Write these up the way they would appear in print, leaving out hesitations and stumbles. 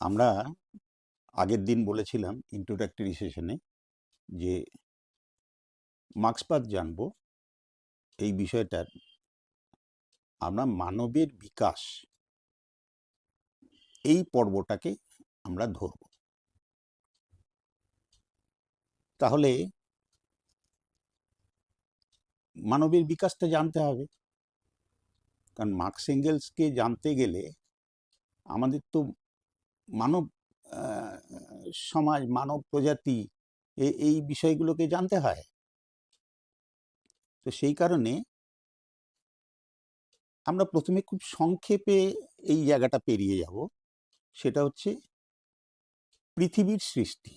আমরা আগের দিন বলেছিলাম ইন্ট্রোডাক্টরি সেশনে যে মার্ক্সবাদ জানবো এই বিষয়টার আমরা মানবের বিকাশ এই পর্বটাকে আমরা ধরব। তাহলে মানবের বিকাশটা জানতে হবে, কারণ মার্কস এঙ্গেলসকে জানতে গেলে আমাদের তো মানব সমাজ, মানব প্রজাতি এই বিষয়গুলোকে জানতে হয়। তো সেই কারণে আমরা প্রথমে খুব সংক্ষেপে এই জায়গাটা পেরিয়ে যাব, সেটা হচ্ছে পৃথিবীর সৃষ্টি,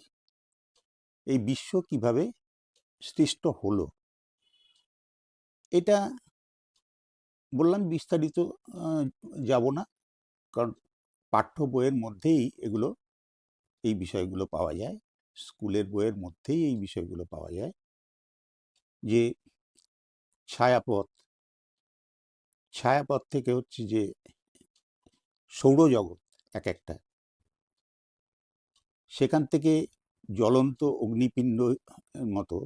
এই বিশ্ব কিভাবে সৃষ্ট হলো। এটা বললাম বিস্তারিত যাব না, কারণ পাঠ্য বইয়ের মধ্যেই এগুলো, এই বিষয়গুলো পাওয়া যায়, স্কুলের বইয়ের মধ্যেই এই বিষয়গুলো পাওয়া যায়। যে ছায়াপথ, ছায়াপথ থেকে হচ্ছে যে সৌরজগৎ এক একটা, সেখান থেকে জ্বলন্ত অগ্নিপিণ্ড মতো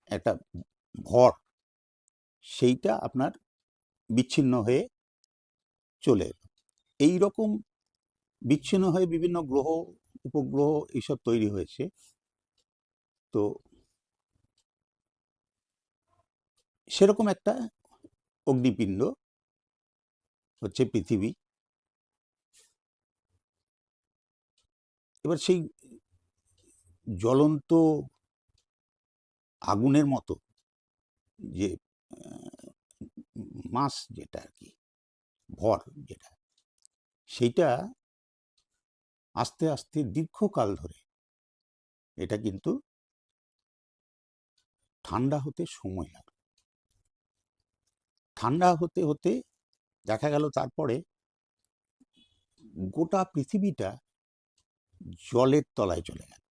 একটা ভর, সেইটা আপনার বিচ্ছিন্ন হয়ে চলে এলো। এইরকম বিচ্ছিন্ন হয়ে বিভিন্ন গ্রহ, উপগ্রহ এইসব তৈরি হয়েছে। তো সেরকম একটা অগ্নিপিণ্ড হচ্ছে পৃথিবী। এবার সেই জ্বলন্ত আগুনের মতো যে মাস, যেটা আর কি ভর, যেটা সেইটা আস্তে আস্তে দীর্ঘকাল ধরে এটা কিন্তু ঠান্ডা হতে সময় লাগে। ঠান্ডা হতে হতে দেখা গেল তারপরে গোটা পৃথিবীটা জলের তলায় চলে গেল।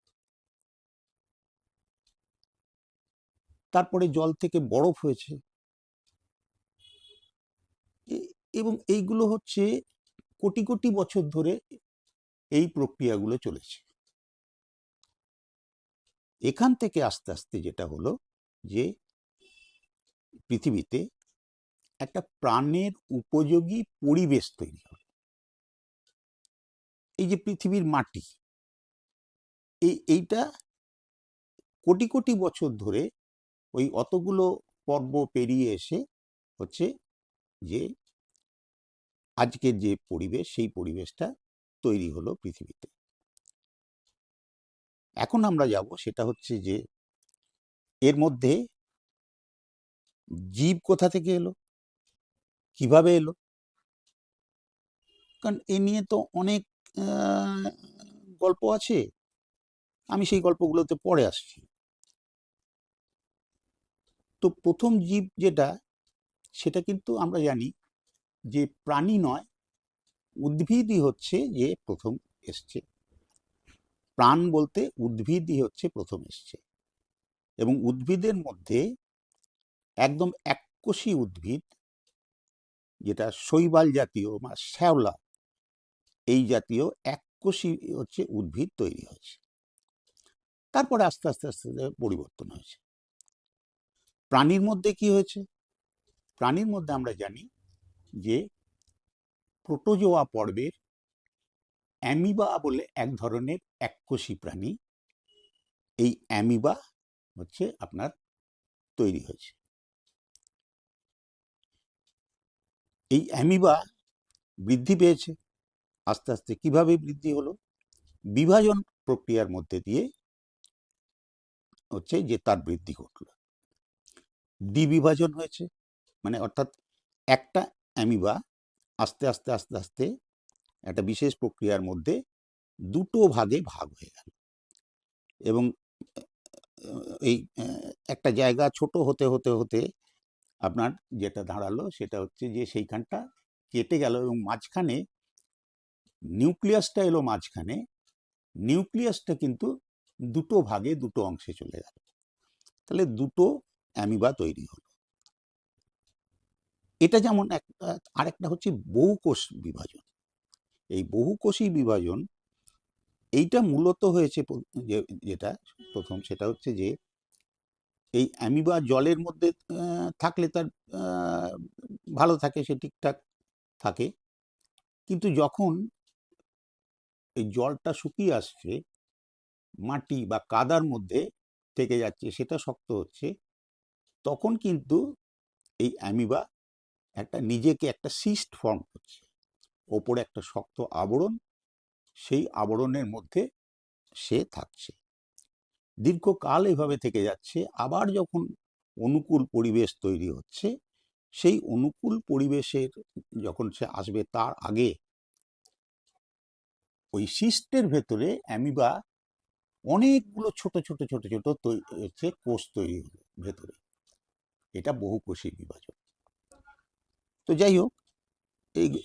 তারপরে জল থেকে বরফ হয়েছে, এবং এইগুলো হচ্ছে কোটি কোটি বছর ধরে এই প্রক্রিয়াগুলো চলেছে। এখান থেকে আস্তে আস্তে যেটা হলো যে পৃথিবীতে একটা প্রাণের উপযোগী পরিবেশ তৈরি হলো। এই যে পৃথিবীর মাটি, এইটা কোটি কোটি বছর ধরে ওই অতগুলো পর্ব পেরিয়ে এসে হচ্ছে যে আজকের যে পরিবেশ, সেই পরিবেশটা তৈরি হলো পৃথিবীতে। এখন আমরা যাব, সেটা হচ্ছে যে এর মধ্যে জীব কোথা থেকে এলো, কিভাবে এলো। কারণ এ নিয়ে তো অনেক গল্প আছে, আমি সেই গল্পগুলোতে পরে আসছি। তো প্রথম জীব যেটা, সেটা কিন্তু আমরা জানি যে প্রাণী নয়, উদ্ভিদই হচ্ছে যে প্রথম এসছে। প্রাণ বলতে উদ্ভিদই হচ্ছে প্রথম এসছে, এবং উদ্ভিদের মধ্যে একদম এককোষী উদ্ভিদ, যেটা শৈবাল জাতীয় বা শ্যাওলা, এই জাতীয় এককোষী হচ্ছে উদ্ভিদ তৈরি হয়েছে। তারপরে আস্তে আস্তে আস্তে পরিবর্তন হয়েছে। প্রাণীর মধ্যে কি হয়েছে? প্রাণীর মধ্যে আমরা জানি যে প্রোটোজোয়া পর্বের অ্যামিবা বলে এক ধরনের এককোষী প্রাণী, এই অ্যামিবা হচ্ছে আপনার তৈরি হয়েছে। এই অ্যামিবা বৃদ্ধি পেয়েছে আস্তে আস্তে। কিভাবে বৃদ্ধি হলো? বিভাজন প্রক্রিয়ার মধ্যে দিয়ে হচ্ছে যে তার বৃদ্ধি ঘটল। দ্বিবিভাজন হয়েছে, মানে অর্থাৎ একটা অ্যামিবা আস্তে আস্তে আস্তে আস্তে একটা বিশেষ প্রক্রিয়ার মধ্যে দুটো ভাগে ভাগ হয়ে গেল, এবং এই একটা জায়গা ছোট হতে হতে হতে আপনার যেটা দাঁড়ালো সেটা হচ্ছে যে সেইখানটা কেটে গেল, এবং মাঝখানে নিউক্লিয়াসটা এলো মাঝখানে। নিউক্লিয়াসটা কিন্তু দুটো ভাগে, দুটো অংশে চলে গেল। তাহলে দুটো অ্যামিবা তৈরি হলো। এটা যেমন একটা। আরেকটা হচ্ছে বহুকোষ বিভাজন। এই বহুকোষী বিভাজন এইটা মূলত হয়েছে যেটা প্রথম, সেটা হচ্ছে যে এই অ্যামিবা জলের মধ্যে থাকলে তার ভালো থাকে, সে ঠিকঠাক থাকে, কিন্তু যখন এই জলটা শুকিয়ে আসছে, মাটি বা কাদার মধ্যে থেকে যাচ্ছে, সেটা শক্ত হচ্ছে, তখন কিন্তু এই অ্যামিবা নিজেকে একটা সিস্ট ফর্ম করছে, ওপরে একটা শক্ত আবরণ, সেই আবরণের মধ্যে সে থাকছে, দীর্ঘকাল এভাবে থেকে যাচ্ছে। আবার যখন অনুকূল পরিবেশ তৈরি হচ্ছে, সেই অনুকূল পরিবেশের যখন সে আসবে, তার আগে ওই সিস্টের ভেতরে অ্যামিবা অনেকগুলো ছোট ছোট ছোট ছোট কোষ তৈরি হলো ভেতরে। এটা বহুকোষী বিভাজন। তো যাই হোক,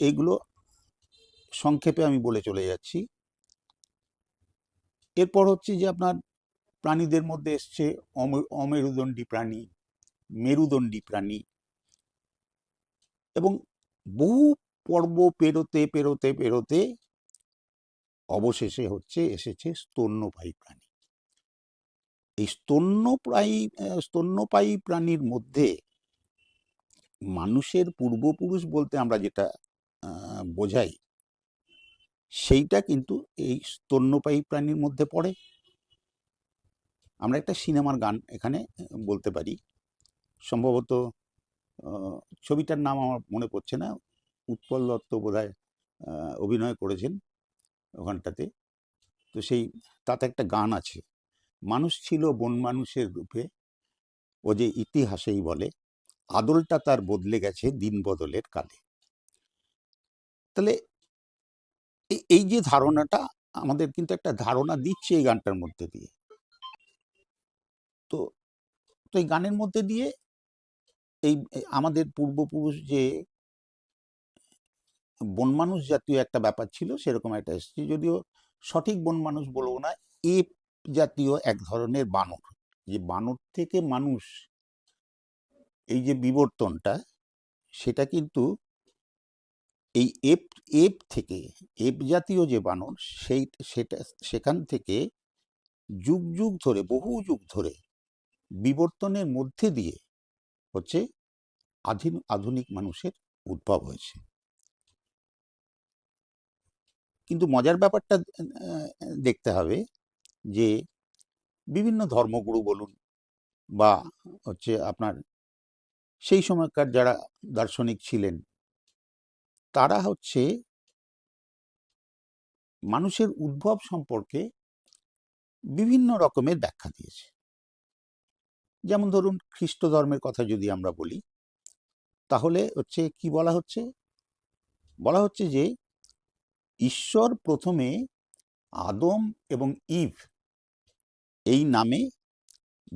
এইগুলো সংক্ষেপে আমি বলে চলে যাচ্ছি। এরপর হচ্ছে যে আপনার প্রাণীদের মধ্যে এসছে অমেরুদণ্ডী প্রাণী, মেরুদণ্ডী প্রাণী, এবং বহু পর্ব পেরোতে পেরোতে পেরোতে অবশেষে এসেছে স্তন্যপায়ী প্রাণী। এই স্তন্যপায়ী প্রাণীর মধ্যে মানুষের পূর্বপুরুষ বলতে আমরা যেটা বোঝাই, সেইটা কিন্তু এই স্তন্যপায়ী প্রাণীর মধ্যে পড়ে। আমরা একটা সিনেমার গান এখানে বলতে পারি, সম্ভবত ছবিটার নাম আমার মনে পড়ছে না, উৎপল দত্ত বোধহয় অভিনয় করেছেন ওখানটাতে। তো তাতে একটা গান আছে, মানুষ ছিল বন মানুষের রূপে, ও যে ইতিহাসেই বলে, আদলটা তার বদলে গেছে দিন বদলের কালে। তাহলে এই যে ধারণাটা আমাদের কিন্তু একটা ধারণা দিচ্ছে এই গানটার মধ্যে দিয়ে। তো এই গানের মধ্যে দিয়ে এই আমাদের পূর্বপুরুষ যে বন মানুষ জাতীয় একটা ব্যাপার ছিল, সেরকম একটা এসেছে, যদিও সঠিক বন মানুষ বলবো না, এপ জাতীয় এক ধরনের বানর, যে বানর থেকে মানুষ, এই যে বিবর্তনটা, সেটা কিন্তু এই এপ থেকে, এপ জাতীয় যে বানর, সেখান থেকে যুগ যুগ ধরে, বহু যুগ ধরে বিবর্তনের মধ্যে দিয়ে হচ্ছে আধুনিক মানুষের উদ্ভব হয়েছে। কিন্তু মজার ব্যাপারটা দেখতে হবে যে বিভিন্ন ধর্মগুরু বলুন বা হচ্ছে আপনার সেই সময়কার যারা দার্শনিক ছিলেন, তারা হচ্ছে মানুষের উদ্ভব সম্পর্কে বিভিন্ন রকমের ব্যাখ্যা দিয়েছে। যেমন ধরুন, খ্রিস্ট ধর্মের কথা যদি আমরা বলি, তাহলে হচ্ছে কি বলা হচ্ছে যে ঈশ্বর প্রথমে আদম এবং ইভ এই নামে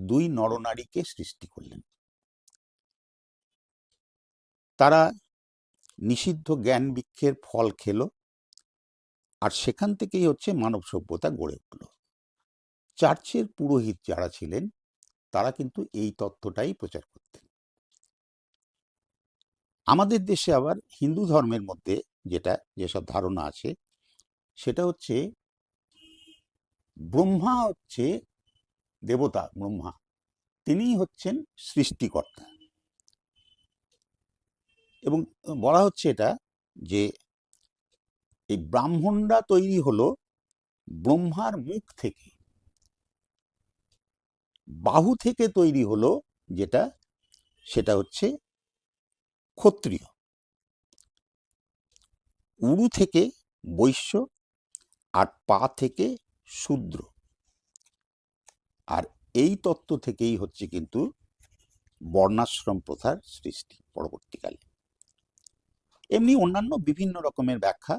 দুই নরনারীকে সৃষ্টি করলেন। তারা নিষিদ্ধ জ্ঞান বৃক্ষের ফল খেলো, আর সেখান থেকেই হচ্ছে মানব সভ্যতা গড়ে উঠল। চার্চের পুরোহিত যারা ছিলেন, তারা কিন্তু এই তত্ত্বটাই প্রচার করতেন। আমাদের দেশে আবার হিন্দু ধর্মের মধ্যে যেসব ধারণা আছে, সেটা হচ্ছে ব্রহ্মা হচ্ছে দেবতা, ব্রহ্মা তিনিই হচ্ছেন সৃষ্টিকর্তা, এবং বলা হচ্ছে এটা যে এই ব্রাহ্মণরা তৈরি হলো ব্রহ্মার মুখ থেকে, বাহু থেকে তৈরি হলো সেটা হচ্ছে ক্ষত্রিয়, উরু থেকে বৈশ্য, আর পা থেকে শূদ্র। আর এই তত্ত্ব থেকেই হচ্ছে কিন্তু বর্ণাশ্রম প্রথার সৃষ্টি পরবর্তীকালে। এমনি অন্যান্য বিভিন্ন রকমের ব্যাখ্যা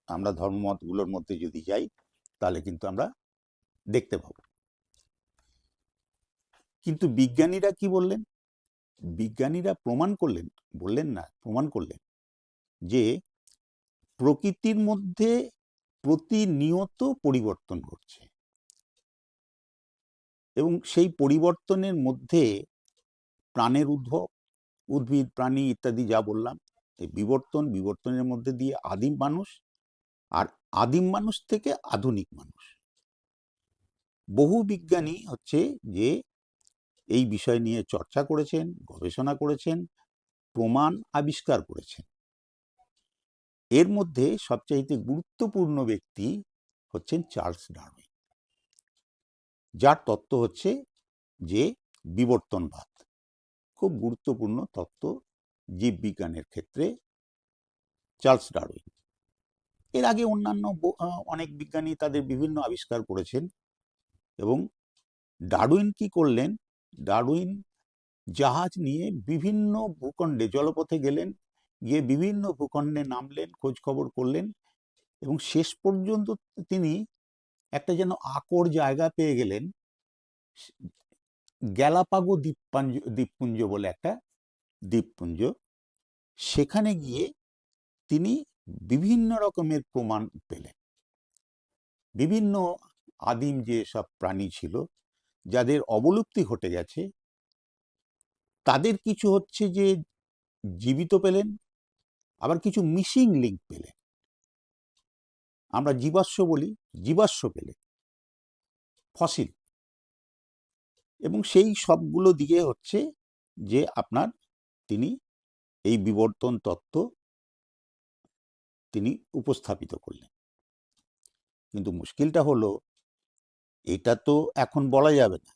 আমরা ধর্মমতগুলোর মধ্যে যদি যাই, তাহলে কিন্তু আমরা দেখতে পাবো। কিন্তু বিজ্ঞানীরা কি বললেন? বিজ্ঞানীরা প্রমাণ করলেন যে প্রকৃতির মধ্যে প্রতিনিয়ত পরিবর্তন ঘটছে, এবং সেই পরিবর্তনের মধ্যে প্রাণের উদ্ভব, উদ্ভিদ প্রাণী ইত্যাদি যা বললাম, এই বিবর্তনের মধ্যে দিয়ে আদিম মানুষ, আর আদিম মানুষ থেকে আধুনিক মানুষ। বহু বিজ্ঞানী হচ্ছে যে এই বিষয় নিয়ে চর্চা করেছেন, গবেষণা করেছেন, প্রমাণ আবিষ্কার করেছেন। এর মধ্যে সবচাইতে গুরুত্বপূর্ণ ব্যক্তি হচ্ছেন চার্লস ডারউইন, যার তত্ত্ব হচ্ছে যে বিবর্তনবাদ। খুব গুরুত্বপূর্ণ তত্ত্ব জীববিজ্ঞানের ক্ষেত্রে চার্লস ডারউইন। এর আগে অন্যান্য অনেক বিজ্ঞানী তাদের বিভিন্ন আবিষ্কার করেছেন। এবং ডারউইন কি করলেন? ডারউইন জাহাজ নিয়ে বিভিন্ন ভূখণ্ডে জলপথে গেলেন, গিয়ে বিভিন্ন ভূখণ্ডে নামলেন, খোঁজ খবর করলেন, এবং শেষ পর্যন্ত তিনি একটা যেন আকর জায়গা পেয়ে গেলেন, গ্যালাপাগো দ্বীপপুঞ্জ বলে একটা দ্বীপপুঞ্জ। সেখানে গিয়ে তিনি বিভিন্ন রকমের প্রমাণ পেলেন। বিভিন্ন আদিম যে সব প্রাণী ছিল যাদের অবলুপ্তি ঘটে গেছে, তাদের কিছু হচ্ছে যে জীবিত পেলেন, আবার কিছু মিসিং লিঙ্ক পেলেন। আমরা জীবাশ্ম বলি, জীবাশ্ম পেলেন, ফসিল। এবং সেই সবগুলো দিয়ে হচ্ছে যে আপনার তিনি এই বিবর্তন তত্ত্ব তিনি উপস্থাপিত করলেন। কিন্তু মুশকিলটা হলো, এটা তো এখন বলা যাবে না।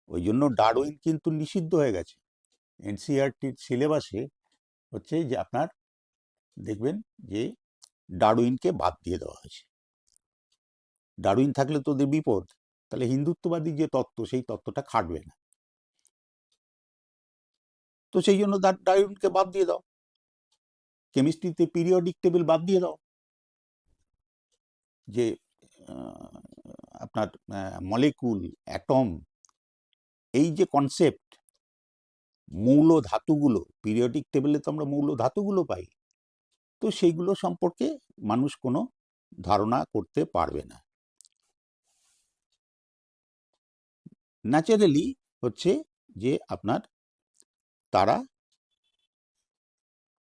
ওই জন্য ডারউইন কিন্তু নিষিদ্ধ হয়ে গেছে। এনসিইআরটির সিলেবাসে হচ্ছে যে আপনার দেখবেন যে ডারউইনকে বাদ দিয়ে দেওয়া হয়েছে। ডারউইন থাকলে তো ওদের বিপদ, তাহলে হিন্দুত্ববাদী যে তত্ত্ব সেই তত্ত্বটা খাটবে না। তো সেই জন্য ডারউইনকে বাদ দিয়ে দাও। কেমিস্ট্রিতে পিরিয়ডিক টেবিল বাদ দিয়ে দাও, যে আপনার মলিকুল, অ্যাটম, এই যে কনসেপ্ট, মৌল ধাতুগুলো, পিরিয়ডিক টেবিলে তো আমরা মৌল ধাতুগুলো পাই, তো সেইগুলো সম্পর্কে মানুষ কোনো ধারণা করতে পারবে না। ন্যাচারালি হচ্ছে যে আপনার তারা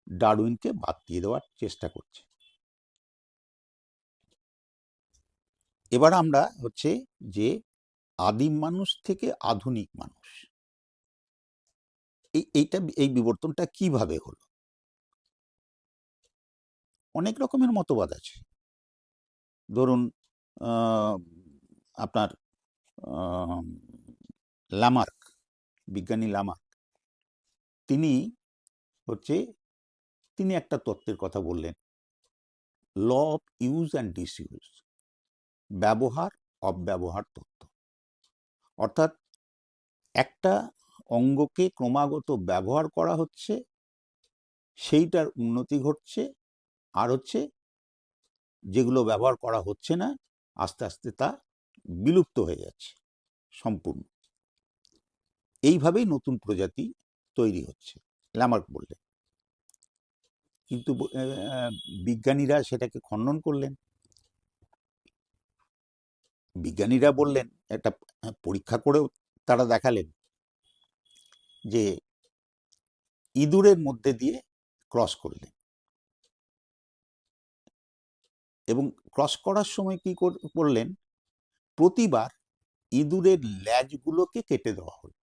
ডারউইনকে বাদ দিয়ে দেওয়ার চেষ্টা করছে। এবার আমরা হচ্ছে যে আদিম মানুষ থেকে আধুনিক মানুষ, এই বিবর্তনটা কিভাবে হলো? অনেক রকমের মতবাদ আছে। ধরুন আপনার লামার্ক, বিজ্ঞানী লামার্ক, তিনি হচ্ছে তিনি একটা তত্ত্বের কথা বললেন, ল অফ ইউজ অ্যান্ড ডিসইউজ, ব্যবহার অব্যবহার তত্ত্ব। অর্থাৎ একটা অঙ্গকে ক্রমাগত ব্যবহার করা হচ্ছে, সেইটার উন্নতি ঘটছে, আর হচ্ছে যেগুলো ব্যবহার করা হচ্ছে না আস্তে আস্তে তা বিলুপ্ত হয়ে যাচ্ছে সম্পূর্ণ। এইভাবেই নতুন প্রজাতি তৈরি হচ্ছে, ল্যামার্ক বললেন। কিন্তু বিজ্ঞানীরা সেটাকে খণ্ডন করলেন। বিজ্ঞানীরা বললেন, একটা পরীক্ষা করেও তারা দেখালেন যে ইঁদুরের মধ্যে দিয়ে ক্রস করলেন, এবং ক্রস করার সময় কি করলেন, প্রতিবার ইঁদুরের ল্যাজগুলোকে কেটে দেওয়া হলো।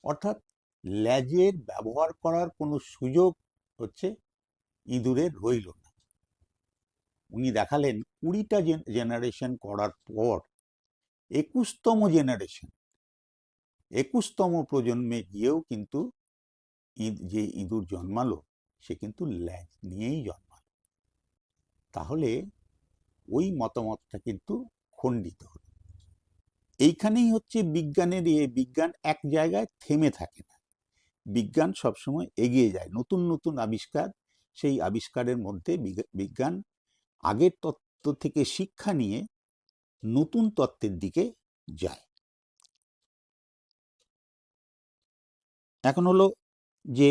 অর্থাৎ ল্যাজের ব্যবহার করার কোনো সুযোগ হচ্ছে ইঁদুরের রইল না। উনি দেখালেন 20টা জেনারেশন করার পর 21তম জেনারেশন, 21তম প্রজন্মে গিয়েও কিন্তু যে ইঁদুর জন্মালো সে কিন্তু ল্যাজ নিয়েই জন্মালো। তাহলে ওই মতামতটা কিন্তু খণ্ডিত হলো। এইখানেই হচ্ছে বিজ্ঞানের বিজ্ঞান এক জায়গায় থেমে থাকে না। বিজ্ঞান সবসময় এগিয়ে যায়, নতুন নতুন আবিষ্কার, সেই আবিষ্কারের মধ্যে বিজ্ঞান আগের তত্ত্ব থেকে শিক্ষা নিয়ে নতুন তত্ত্বের দিকে যায়। এখন হলো যে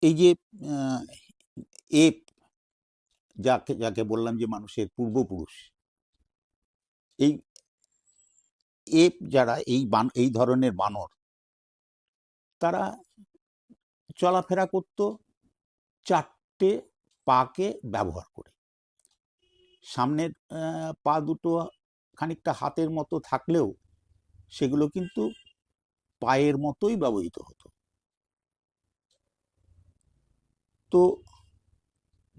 এই যে এপ, যাকে বললাম যে মানুষের পূর্বপুরুষ, এই এপ যারা এই ধরনের বানর, তারা চলাফেরা করত 4টে পাকে ব্যবহার করে। সামনের পা দুটো খানিকটা হাতের মতো থাকলেও সেগুলো কিন্তু পায়ের মতোই ব্যবহৃত হতো। তো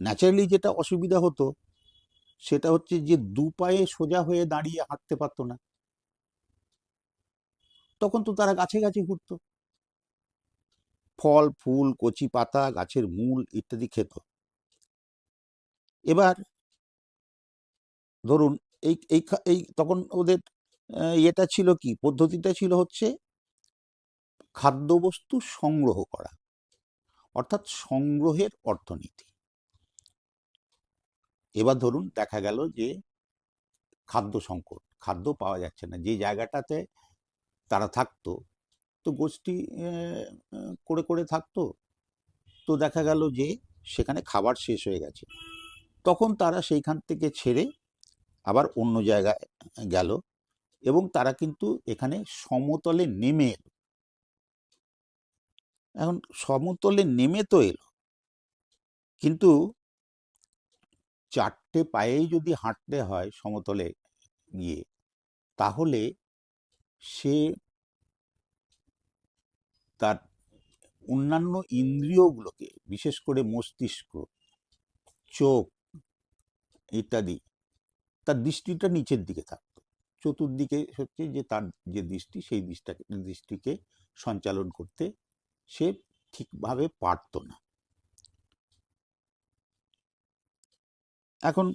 ন্যাচারালি যেটা অসুবিধা হতো সেটা হচ্ছে যে দু পায়ে সোজা হয়ে দাঁড়িয়ে হাঁটতে পারতো না, তখন তো তারা গাছে গাছে ঘুরতো, ফল ফুল কচি পাতা গাছের মূল ইত্যাদি খেত। এবার ধরুন এই এই এই তখন ওদের ইয়েটা ছিল কি, পদ্ধতিটা ছিল হচ্ছে খাদ্যবস্তু সংগ্রহ করা, অর্থাৎ সংগ্রহের অর্থনীতি। এবার ধরুন দেখা গেল যে খাদ্য সংকট, খাদ্য পাওয়া যাচ্ছে না, যে জায়গাটাতে তারা থাকতো তো গোষ্ঠী করে করে থাকতো, তো দেখা গেল যে সেখানে খাবার শেষ হয়ে গেছে, তখন তারা সেইখান থেকে ছেড়ে আবার অন্য জায়গায় গেল এবং তারা কিন্তু এখানে সমতলে নেমে এলো। এখন সমতলে নেমে তো এলো, কিন্তু চারটে পায়েই যদি হাঁটতে হয় সমতলে গিয়ে, তাহলে সে তার অন্যান্য ইন্দ্রিয়গুলোকে, বিশেষ করে মস্তিষ্ক, চোখ ইত্যাদি, তার দৃষ্টিটা নিচের দিকে থাকতো, চতুর্দিকে হচ্ছে যে তার যে দৃষ্টি, সেই দৃষ্টিকে সঞ্চালন করতে সে ঠিকভাবে পারত না। এখন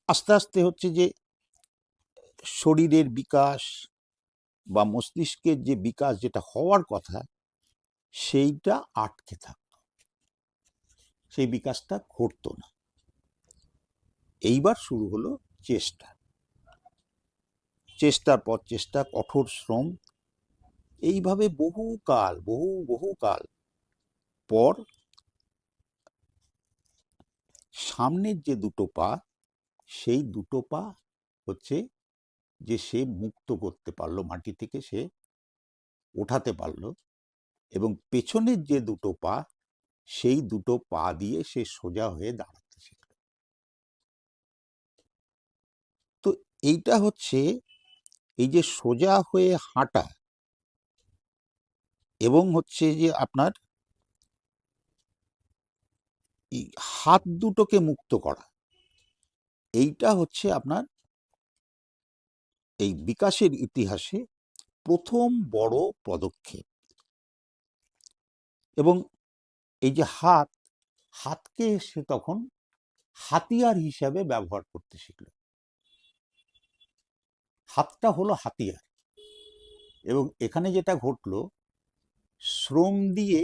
আস্তে আস্তে হচ্ছে যে শরীরের বিকাশ বা মস্তিষ্কের যে বিকাশ যেটা হওয়ার কথা, সেইটা আটকে থাকত, সেই বিকাশটা ঘটতো না। এইবার শুরু হলো চেষ্টা, চেষ্টার পর চেষ্টা, কঠোর শ্রম, এইভাবে বহুকাল পর সামনের যে দুটো পা, সেই দুটো পা হচ্ছে যে সে মুক্ত করতে পারলো, মাটি থেকে সে ওঠাতে পারলো, এবং পেছনের যে দুটো পা, সেই দুটো পা দিয়ে সে সোজা হয়ে দাঁড়াতে শিখল। তো এইটা হচ্ছে এই যে সোজা হয়ে হাঁটা এবং হচ্ছে যে আপনার এই হাত দুটোকে মুক্ত করা, এইটা হচ্ছে আপনার এই বিকাশের ইতিহাসে প্রথম বড় পদক্ষেপ। এবং এই যে হাতকে সে তখন হাতিয়ার হিসাবে ব্যবহার করতে শিখল। হাতটা হলো হাতিয়ার, এবং এখানে যেটা ঘটলো, শ্রম দিয়ে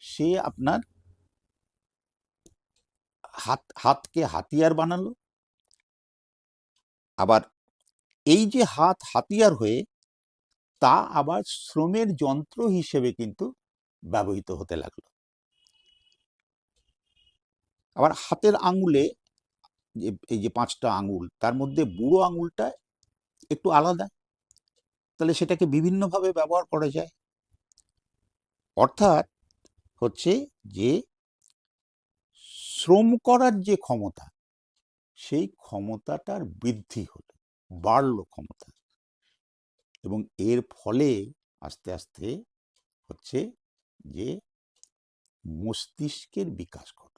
সে আপনার হাতকে হাতিয়ার বানালো। আবার এই যে হাত হাতিয়ার হয়ে তা আবার শ্রমের যন্ত্র হিসেবে কিন্তু ব্যবহৃত হতে লাগলো। আবার হাতের আঙুলে এই যে 5টা আঙুল, তার মধ্যে বুড়ো আঙুলটা একটু আলাদা, তাহলে সেটাকে বিভিন্নভাবে ব্যবহার করা যায়। অর্থাৎ হচ্ছে যে শ্রম করার যে ক্ষমতা, সেই ক্ষমতাটার বৃদ্ধি হলো, বাড়লো ক্ষমতা, এবং এর ফলে আস্তে আস্তে হচ্ছে যে মস্তিষ্কের বিকাশ ঘটে।